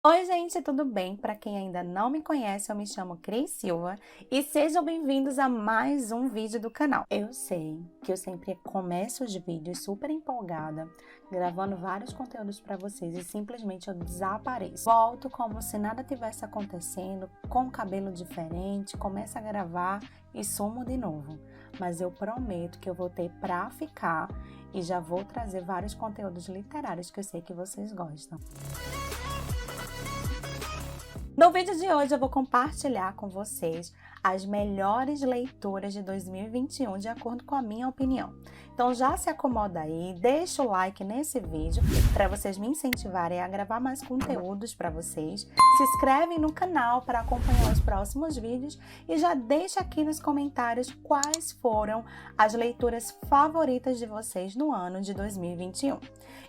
Oi, gente, tudo bem? Para quem ainda não me conhece, eu me chamo Cris Silva e sejam bem-vindos a mais um vídeo do canal. Eu sei que eu sempre começo os vídeos super empolgada, gravando vários conteúdos para vocês e simplesmente eu desapareço. Volto como se nada tivesse acontecendo, com o cabelo diferente, começo a gravar e sumo de novo. Mas eu prometo que eu voltei para ficar e já vou trazer vários conteúdos literários que eu sei que vocês gostam. No vídeo de hoje eu vou compartilhar com vocês as melhores leituras de 2021 de acordo com a minha opinião. Então já se acomoda aí, deixa o like nesse vídeo para vocês me incentivarem a gravar mais conteúdos para vocês. Se inscreve no canal para acompanhar os próximos vídeos e já deixa aqui nos comentários quais foram as leituras favoritas de vocês no ano de 2021.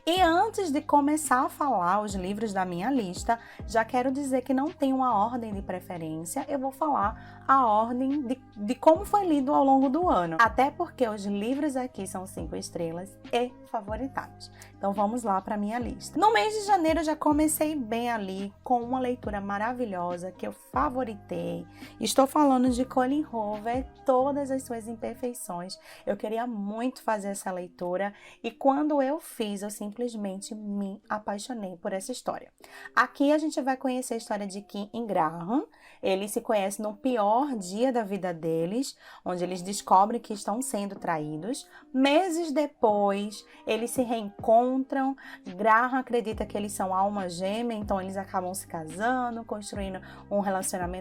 E antes de começar a falar os livros da minha lista, já quero dizer que não tem uma ordem de preferência, eu vou falar a ordem de como foi lido ao longo do ano. Até porque os livros aqui são 5 estrelas e favoritados. Então vamos lá para minha lista. No mês de janeiro eu já comecei bem ali com uma leitura maravilhosa que eu favoritei. Estou falando de Colleen Hoover, Todas as Suas Imperfeições. Eu queria muito fazer essa leitura e quando eu fiz, eu simplesmente me apaixonei por essa história. Aqui a gente vai conhecer a história de Kim e Graham. Eles se conhecem no pior dia da vida deles, onde eles descobrem que estão sendo traídos. Meses depois, eles se reencontram. Graham acredita que eles são alma gêmea, então eles acabam se casando, construindo um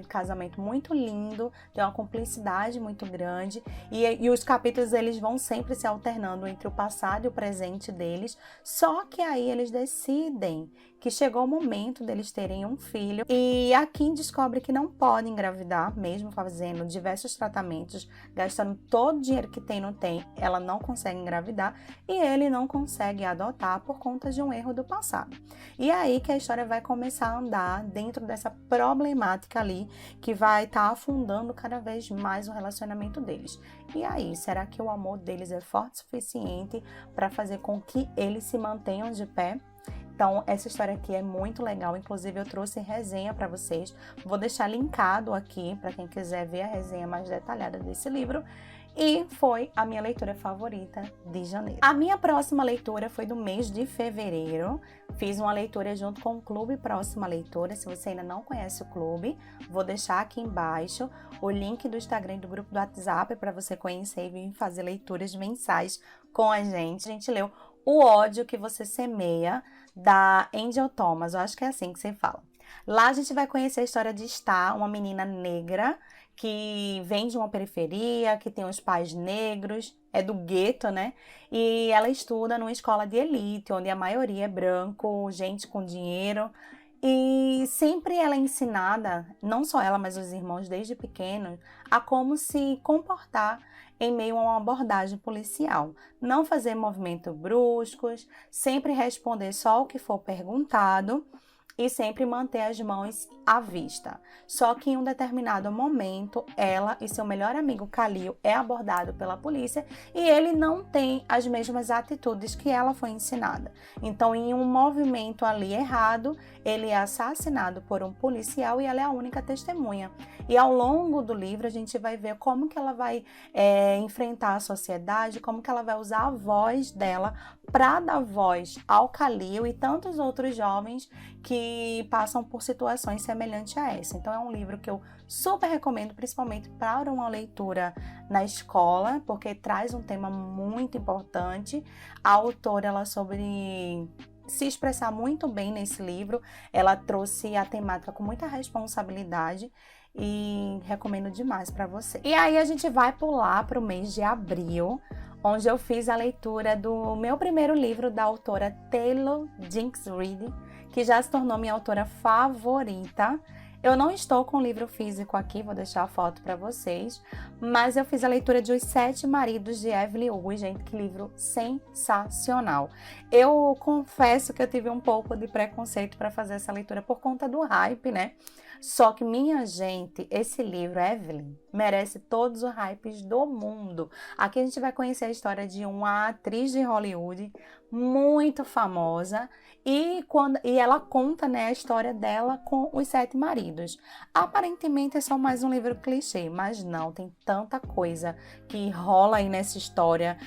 casamento muito lindo, tem uma cumplicidade muito grande. E os capítulos eles vão sempre se alternando entre o passado e o presente deles. Só que aí eles decidem que chegou o momento deles terem um filho e a Kim descobre que não pode engravidar, mesmo fazendo diversos tratamentos, gastando todo o dinheiro que tem, não tem, ela não consegue engravidar e ele não consegue adotar por conta de um erro do passado. E aí que a história vai começar a andar dentro dessa problemática ali que vai estar afundando cada vez mais o relacionamento deles. E aí, será que o amor deles é forte o suficiente para fazer com que eles se mantenham de pé? Então, essa história aqui é muito legal, inclusive eu trouxe resenha para vocês. Vou deixar linkado aqui para quem quiser ver a resenha mais detalhada desse livro. E foi a minha leitura favorita de janeiro. A minha próxima leitura foi do mês de fevereiro. Fiz uma leitura junto com o Clube Próxima Leitura. Se você ainda não conhece o clube, vou deixar aqui embaixo o link do Instagram e do grupo do WhatsApp para você conhecer e vir fazer leituras mensais com a gente. A gente leu O Ódio que Você Semeia, da Angel Thomas. Eu acho que é assim que você fala. Lá a gente vai conhecer a história de Star, uma menina negra que vem de uma periferia, que tem os pais negros, é do gueto, né? E ela estuda numa escola de elite, onde a maioria é branco, gente com dinheiro. E sempre ela é ensinada, não só ela, mas os irmãos desde pequenos, a como se comportar em meio a uma abordagem policial. Não fazer movimentos bruscos, sempre responder só o que for perguntado e sempre manter as mãos à vista. Só que em um determinado momento, ela e seu melhor amigo Khalil é abordado pela polícia e ele não tem as mesmas atitudes que ela foi ensinada. Então, em um movimento ali errado, ele é assassinado por um policial e ela é a única testemunha. E ao longo do livro, a gente vai ver como que ela vai enfrentar a sociedade, como que ela vai usar a voz dela para dar voz ao Khalil e tantos outros jovens que passam por situações semelhantes a essa. Então é um livro que eu super recomendo, principalmente para uma leitura na escola, porque traz um tema muito importante. A autora, ela sobre se expressar muito bem nesse livro, ela trouxe a temática com muita responsabilidade e recomendo demais para você. E aí a gente vai pular para o mês de abril, onde eu fiz a leitura do meu primeiro livro da autora Taylor Jenkins Reid, que já se tornou minha autora favorita. Eu não estou com o livro físico aqui, vou deixar a foto para vocês, mas eu fiz a leitura de Os Sete Maridos de Evelyn Hugo, gente, que livro sensacional. Eu confesso que eu tive um pouco de preconceito para fazer essa leitura por conta do hype, né? Só que, minha gente, esse livro, Evelyn, merece todos os hypes do mundo. Aqui a gente vai conhecer a história de uma atriz de Hollywood muito famosa, e ela conta, né, a história dela com os 7 maridos. Aparentemente é só mais um livro clichê, mas não, tem tanta coisa que rola aí nessa história.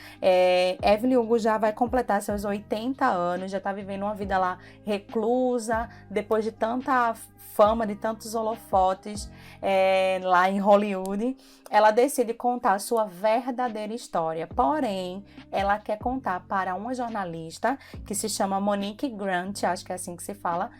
Evelyn Hugo já vai completar seus 80 anos, já tá vivendo uma vida lá reclusa, depois de tanta fama, de tantos holofotes lá em Hollywood. Ela decide contar a sua verdadeira história, porém, ela quer contar para uma jornalista que se chama Monique Grant, acho que é assim que se fala,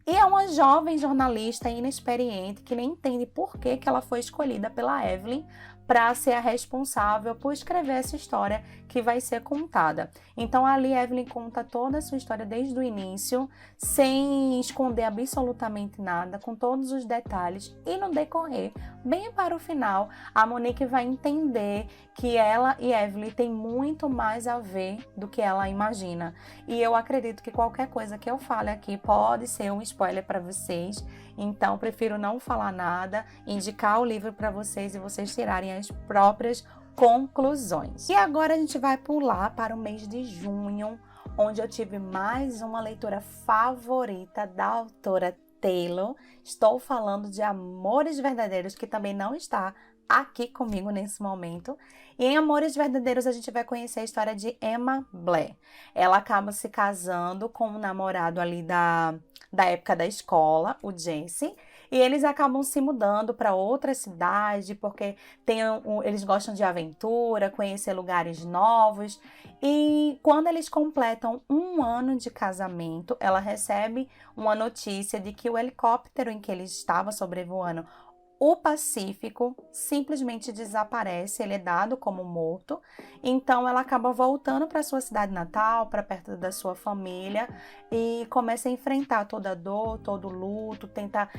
e é uma jovem jornalista inexperiente que nem entende por que ela foi escolhida pela Evelyn para ser a responsável por escrever essa história que vai ser contada. Então ali Evelyn conta toda a sua história desde o início, sem esconder absolutamente nada, com todos os detalhes, e no decorrer, bem para o final, a Monique vai entender que ela e Evelyn têm muito mais a ver do que ela imagina. E eu acredito que qualquer coisa que eu fale aqui pode ser um spoiler para vocês, então prefiro não falar nada, indicar o livro para vocês e vocês tirarem as próprias conclusões. E agora a gente vai pular para o mês de junho, onde eu tive mais uma leitura favorita da autora Taylor. Estou falando de Amores Verdadeiros, que também não está aqui comigo nesse momento. E em Amores Verdadeiros a gente vai conhecer a história de Emma Blair. Ela acaba se casando com um namorado ali da época da escola, o Jesse, e eles acabam se mudando para outra cidade porque eles gostam de aventura, conhecer lugares novos. E quando eles completam 1 ano de casamento, ela recebe uma notícia de que o helicóptero em que eles estavam sobrevoando o Pacífico simplesmente desaparece, ele é dado como morto. Então ela acaba voltando para sua cidade natal, para perto da sua família, e começa a enfrentar toda a dor, todo o luto, tentar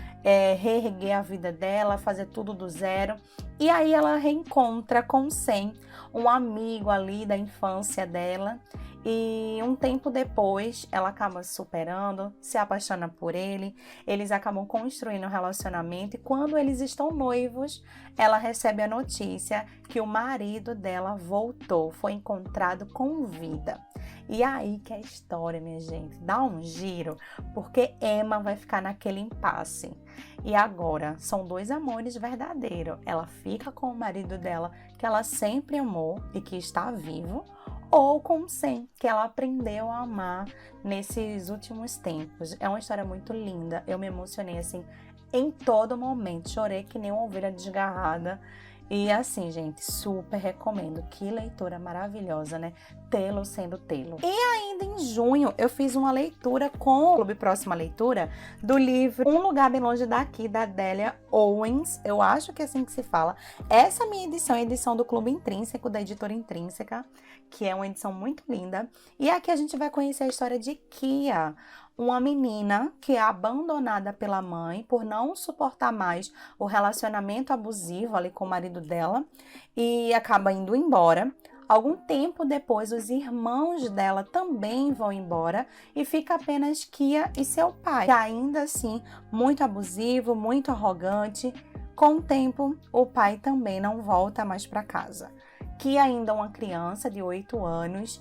reerguer a vida dela, fazer tudo do zero. E aí ela reencontra com Sam, um amigo ali da infância dela. E um tempo depois, ela acaba se superando, se apaixona por ele, eles acabam construindo um relacionamento, e quando eles estão noivos, ela recebe a notícia que o marido dela voltou, foi encontrado com vida. E aí que a história, minha gente, dá um giro, porque Emma vai ficar naquele impasse. E agora, são 2 amores verdadeiros. Ela fica com o marido dela, que ela sempre amou e que está vivo, ou com o Sam, que ela aprendeu a amar nesses últimos tempos. É uma história muito linda. Eu me emocionei, assim, em todo momento. Chorei que nem uma ovelha desgarrada. E assim, gente, super recomendo. Que leitura maravilhosa, né? Taylor sendo Taylor. E ainda em junho, eu fiz uma leitura com o Clube Próxima Leitura do livro Um Lugar Bem Longe Daqui, da Delia Owens. Eu acho que é assim que se fala. Essa minha edição é a edição do Clube Intrínseco, da editora Intrínseca, que é uma edição muito linda. E aqui a gente vai conhecer a história de Kia, uma menina que é abandonada pela mãe por não suportar mais o relacionamento abusivo ali com o marido dela e acaba indo embora. Algum tempo depois, os irmãos dela também vão embora e fica apenas Kia e seu pai, que ainda assim muito abusivo, muito arrogante. Com o tempo, o pai também não volta mais para casa. Que ainda é uma criança de 8 anos,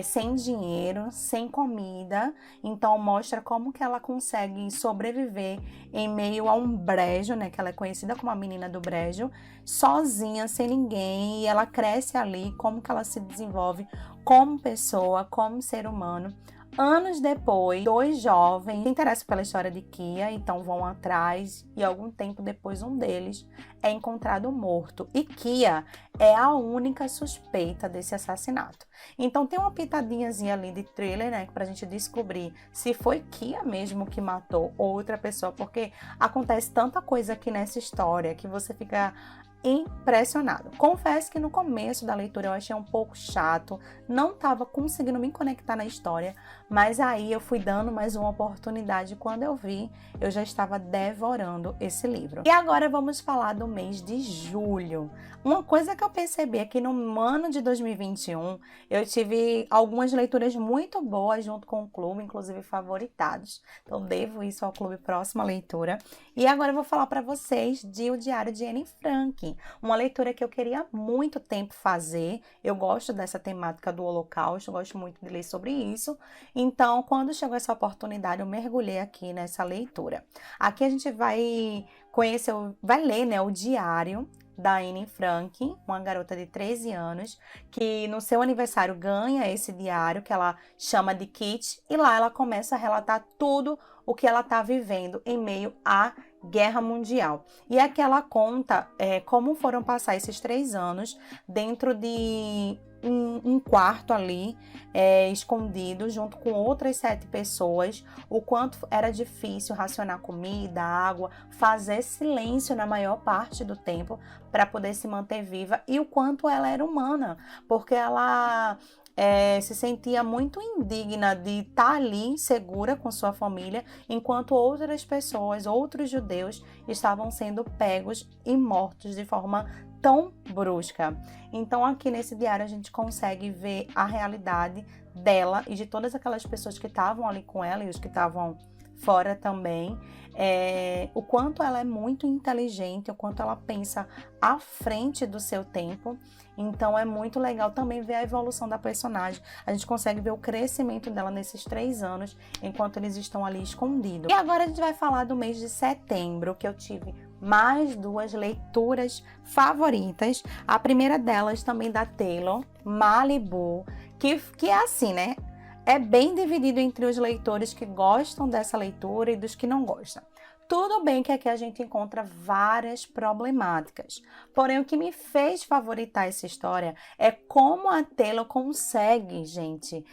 sem dinheiro, sem comida, então mostra como que ela consegue sobreviver em meio a um brejo, né, que ela é conhecida como a menina do brejo, sozinha, sem ninguém, e ela cresce ali, como que ela se desenvolve como pessoa, como ser humano. Anos depois, 2 jovens se interessam pela história de Kia, então vão atrás, e algum tempo depois um deles é encontrado morto. E Kia é a única suspeita desse assassinato. Então tem uma pitadinhazinha ali de thriller, né, pra gente descobrir se foi Kia mesmo que matou outra pessoa, porque acontece tanta coisa aqui nessa história que você fica impressionado. Confesso que no começo da leitura eu achei um pouco chato, não estava conseguindo me conectar na história, mas aí eu fui dando mais uma oportunidade. Quando eu vi, eu já estava devorando esse livro. E agora vamos falar do mês de julho. Uma coisa que eu percebi é que no ano de 2021 eu tive algumas leituras muito boas junto com o clube, inclusive favoritados. Então devo isso ao Clube Próxima Leitura. E agora eu vou falar para vocês de O Diário de Anne Frank. aqui. Uma leitura que eu queria muito tempo fazer. Eu gosto dessa temática do Holocausto, gosto muito de ler sobre isso. Então, quando chegou essa oportunidade, eu mergulhei aqui nessa leitura. Aqui a gente vai conhecer, vai ler, né, o diário da Anne Frank, uma garota de 13 anos, que no seu aniversário ganha esse diário que ela chama de Kit, e lá ela começa a relatar tudo o que ela está vivendo em meio à Guerra Mundial. E aqui ela conta como foram passar esses 3 anos dentro de um quarto ali, escondido, junto com outras 7 pessoas, o quanto era difícil racionar comida, água, fazer silêncio na maior parte do tempo para poder se manter viva, e o quanto ela era humana, porque ela se sentia muito indigna de estar ali segura com sua família, enquanto outras pessoas, outros judeus, estavam sendo pegos e mortos de forma tão brusca. Então aqui nesse diário a gente consegue ver a realidade dela e de todas aquelas pessoas que estavam ali com ela e os que estavam fora também, o quanto ela é muito inteligente, o quanto ela pensa à frente do seu tempo. Então é muito legal também ver a evolução da personagem. A gente consegue ver o crescimento dela nesses 3 anos, enquanto eles estão ali escondidos. E agora a gente vai falar do mês de setembro, que eu tive mais 2 leituras favoritas. A primeira delas também da Taylor, Malibu, que é assim, né? É bem dividido entre os leitores que gostam dessa leitura e dos que não gostam. Tudo bem que aqui a gente encontra várias problemáticas, porém o que me fez favoritar essa história é como a Taylor consegue, gente,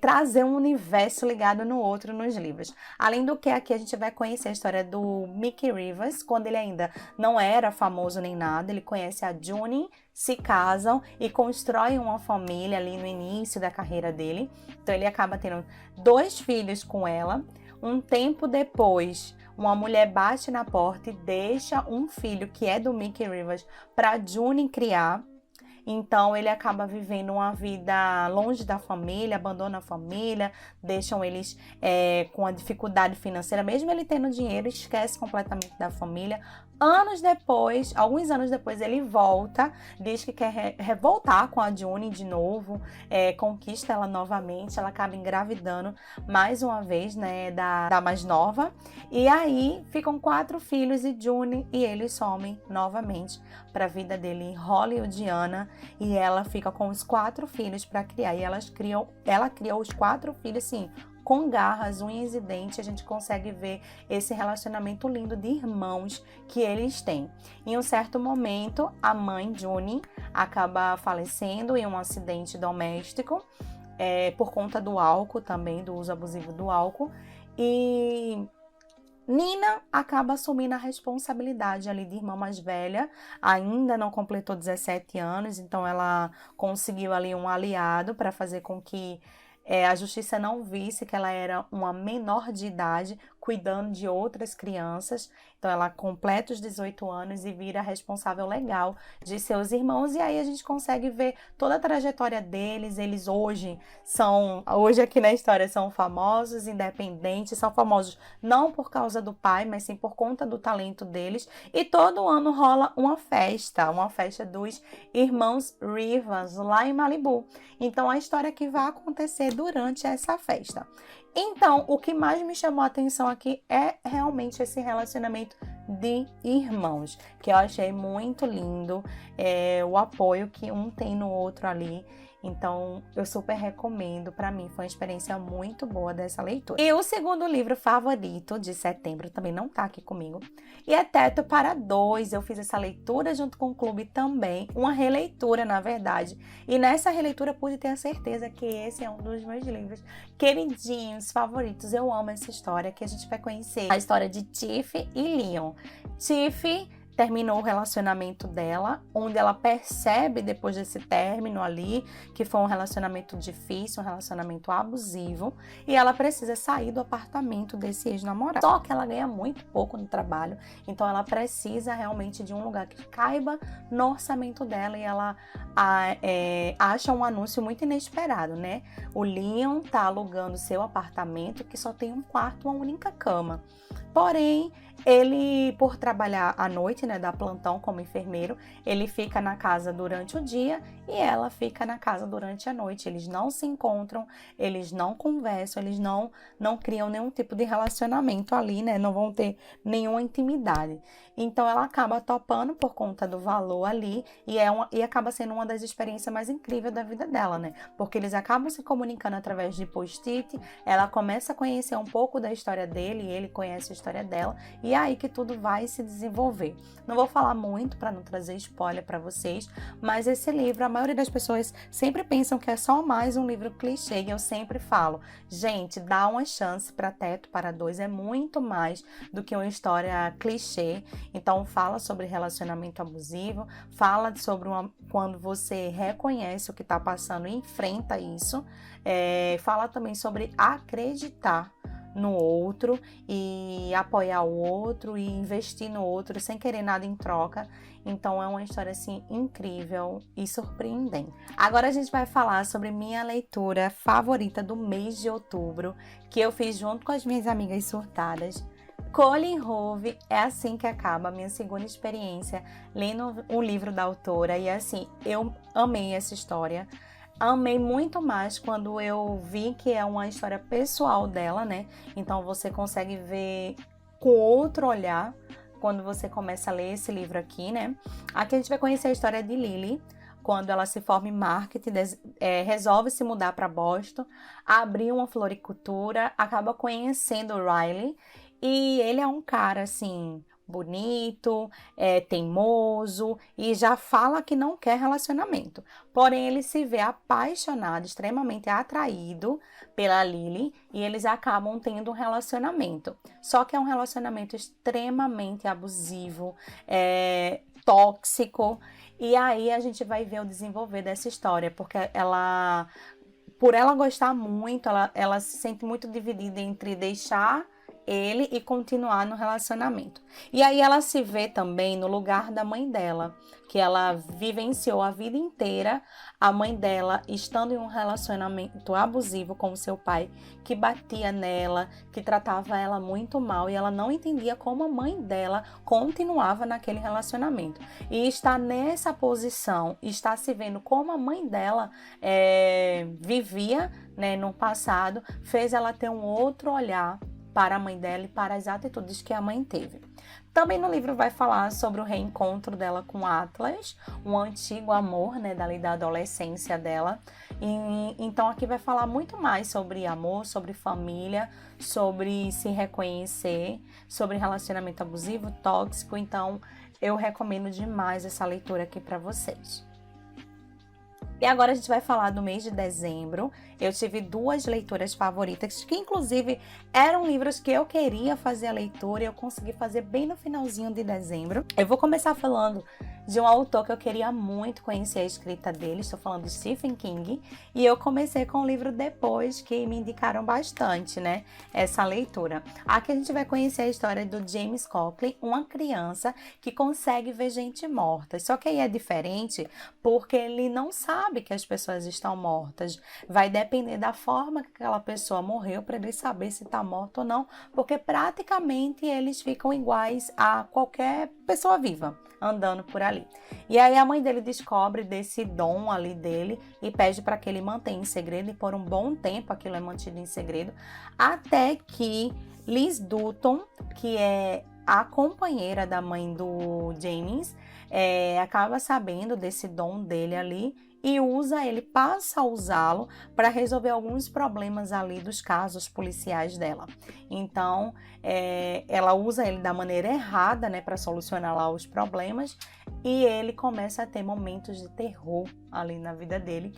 trazer um universo ligado no outro nos livros. Além do que, aqui a gente vai conhecer a história do Mickey Rivers, quando ele ainda não era famoso nem nada. Ele conhece a June, se casam e constroem uma família ali no início da carreira dele. Então ele acaba tendo 2 filhos com ela. Um tempo depois, uma mulher bate na porta e deixa um filho que é do Mickey Rivers para June criar. Então ele acaba vivendo uma vida longe da família, abandona a família, deixam eles com a dificuldade financeira, mesmo ele tendo dinheiro, esquece completamente da família. Anos depois, alguns anos depois, ele volta, diz que quer revoltar com a June de novo, conquista ela novamente, ela acaba engravidando mais uma vez, né, da mais nova. E aí ficam 4 filhos e June e ele somem novamente para a vida dele hollywoodiana, e ela fica com os 4 filhos para criar. E ela criou os 4 filhos, assim, com garras, unhas e dentes. A gente consegue ver esse relacionamento lindo de irmãos que eles têm. Em um certo momento, a mãe, June, acaba falecendo em um acidente doméstico, por conta do álcool também, do uso abusivo do álcool. E Nina acaba assumindo a responsabilidade ali de irmã mais velha, ainda não completou 17 anos, então ela conseguiu ali um aliado para fazer com que a justiça não visse que ela era uma menor de idade cuidando de outras crianças. Então ela completa os 18 anos e vira responsável legal de seus irmãos, e aí a gente consegue ver toda a trajetória deles. Eles hoje aqui na história são famosos, independentes, são famosos não por causa do pai, mas sim por conta do talento deles. E todo ano rola uma festa dos irmãos Rivers lá em Malibu. Então a história que vai acontecer durante essa festa. Então, o que mais me chamou a atenção aqui é realmente esse relacionamento de irmãos, que eu achei muito lindo, o apoio que um tem no outro ali. Então, eu super recomendo. Para mim, foi uma experiência muito boa dessa leitura. E o segundo livro favorito de setembro também não tá aqui comigo, e é Teto para Dois. Eu fiz essa leitura junto com o clube também, uma releitura, na verdade. E nessa releitura pude ter a certeza que esse é um dos meus livros queridinhos, favoritos. Eu amo essa história, que a gente vai conhecer a história de Tiff e Leon. Tiff terminou o relacionamento dela, onde ela percebe depois desse término ali que foi um relacionamento difícil, um relacionamento abusivo, e ela precisa sair do apartamento desse ex-namorado. Só que ela ganha muito pouco no trabalho, então ela precisa realmente de um lugar que caiba no orçamento dela, e ela acha um anúncio muito inesperado, né? O Leon tá alugando seu apartamento, que só tem um quarto, uma única cama. Porém, Ele, por trabalhar à noite, né, dar plantão como enfermeiro, ele fica na casa durante o dia e ela fica na casa durante a noite. Eles não se encontram, eles não conversam, eles não criam nenhum tipo de relacionamento ali, né? Não vão ter nenhuma intimidade. Então ela acaba topando por conta do valor ali e acaba sendo uma das experiências mais incríveis da vida dela, né? Porque eles acabam se comunicando através de post-it, ela começa a conhecer um pouco da história dele e ele conhece a história dela. E é aí que tudo vai se desenvolver. Não vou falar muito para não trazer spoiler para vocês, mas esse livro, a maioria das pessoas sempre pensam que é só mais um livro clichê, e eu sempre falo, gente, dá uma chance para Teto para Dois, é muito mais do que uma história clichê. Então fala sobre relacionamento abusivo, fala sobre quando você reconhece o que está passando e enfrenta isso, fala também sobre acreditar no outro e apoiar o outro e investir no outro sem querer nada em troca. Então é uma história assim incrível e surpreendente. Agora a gente vai falar sobre minha leitura favorita do mês de outubro, que eu fiz junto com as minhas amigas surtadas. Colleen Hoover, é assim que acaba a minha segunda experiência lendo o livro da autora, e assim, eu amei essa história. Amei muito mais quando eu vi que é uma história pessoal dela, né? Então você consegue ver com outro olhar quando você começa a ler esse livro aqui, né? Aqui a gente vai conhecer a história de Lily, quando ela se forma em marketing, resolve se mudar para Boston, abrir uma floricultura, acaba conhecendo o Riley, e ele é um cara assim bonito, teimoso e já fala que não quer relacionamento. Porém, ele se vê apaixonado, extremamente atraído pela Lily e eles acabam tendo um relacionamento. Só que é um relacionamento extremamente abusivo, tóxico. E aí a gente vai ver o desenvolver dessa história, porque por ela gostar muito, ela se sente muito dividida entre deixar ele e continuar no relacionamento. E aí ela se vê também no lugar da mãe dela, que ela vivenciou a vida inteira, a mãe dela estando em um relacionamento abusivo com o seu pai, que batia nela, que tratava ela muito mal, e ela não entendia como a mãe dela continuava naquele relacionamento. E está nessa posição, está se vendo como a mãe dela vivia, né, no passado, fez ela ter um outro olhar para a mãe dela e para as atitudes que a mãe teve. Também no livro vai falar sobre o reencontro dela com Atlas, um antigo amor, né, da adolescência dela. Então aqui vai falar muito mais sobre amor, sobre família, sobre se reconhecer, sobre relacionamento abusivo, tóxico. Então eu recomendo demais essa leitura aqui para vocês. E agora a gente vai falar do mês de dezembro. Eu tive duas leituras favoritas, que inclusive eram livros que eu queria fazer a leitura e eu consegui fazer bem no finalzinho de dezembro. Eu vou começar falando de um autor que eu queria muito conhecer a escrita dele, estou falando de Stephen King, e eu comecei com o livro depois, que me indicaram bastante, né, essa leitura. Aqui a gente vai conhecer a história do James Coughlin, uma criança que consegue ver gente morta, só que aí é diferente porque ele não sabe que as pessoas estão mortas, vai depender da forma que aquela pessoa morreu para ele saber se está morta ou não, porque praticamente eles ficam iguais a qualquer pessoa viva andando por ali. E aí a mãe dele descobre desse dom ali dele e pede para que ele mantenha em segredo, e por um bom tempo aquilo é mantido em segredo, até que Liz Dutton, que é a companheira da mãe do James, acaba sabendo desse dom dele ali e passa a usá-lo para resolver alguns problemas ali dos casos policiais dela. Então, ela usa ele da maneira errada, né, para solucionar lá os problemas, e ele começa a ter momentos de terror ali na vida dele.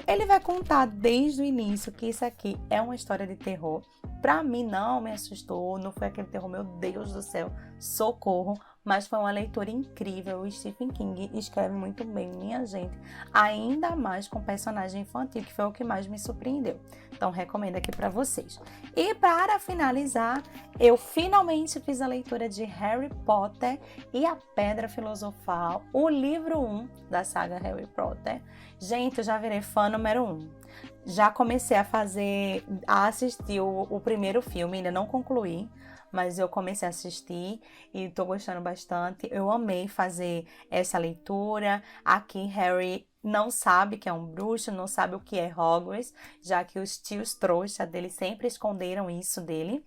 Ele vai contar desde o início que isso aqui é uma história de terror. Para mim não me assustou, não foi aquele terror, meu Deus do céu, socorro, mas foi uma leitura incrível. O Stephen King escreve muito bem, minha gente, ainda mais com personagem infantil, que foi o que mais me surpreendeu. Então recomendo aqui para vocês. E para finalizar, eu finalmente fiz a leitura de Harry Potter e a Pedra Filosofal, o livro 1 da saga Harry Potter. Gente, eu já virei fã número 1. Já comecei a assistir o primeiro filme, ainda não concluí, mas eu comecei a assistir e tô gostando bastante. Eu amei fazer essa leitura. Aqui, Harry não sabe que é um bruxo, não sabe o que é Hogwarts, já que os tios trouxa dele sempre esconderam isso dele.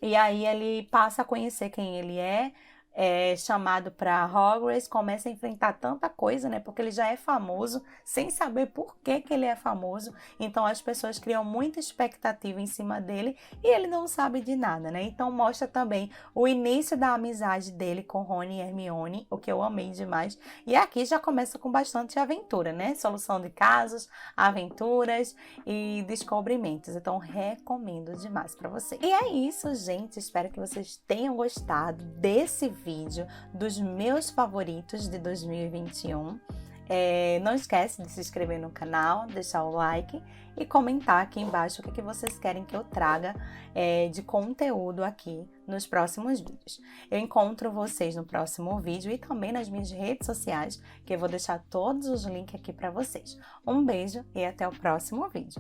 E aí ele passa a conhecer quem ele é chamado para Hogwarts, começa a enfrentar tanta coisa, né? Porque ele já é famoso, sem saber por que que ele é famoso. Então as pessoas criam muita expectativa em cima dele e ele não sabe de nada, né? Então mostra também o início da amizade dele com Rony e Hermione, o que eu amei demais. E aqui já começa com bastante aventura, né? Solução de casos, aventuras e descobrimentos. Então recomendo demais para você. E é isso, gente. Espero que vocês tenham gostado desse vídeo dos meus favoritos de 2021. Não esquece de se inscrever no canal, deixar o like e comentar aqui embaixo o que vocês querem que eu traga de conteúdo aqui nos próximos vídeos. Eu encontro vocês no próximo vídeo e também nas minhas redes sociais, que eu vou deixar todos os links aqui para vocês. Um beijo e até o próximo vídeo.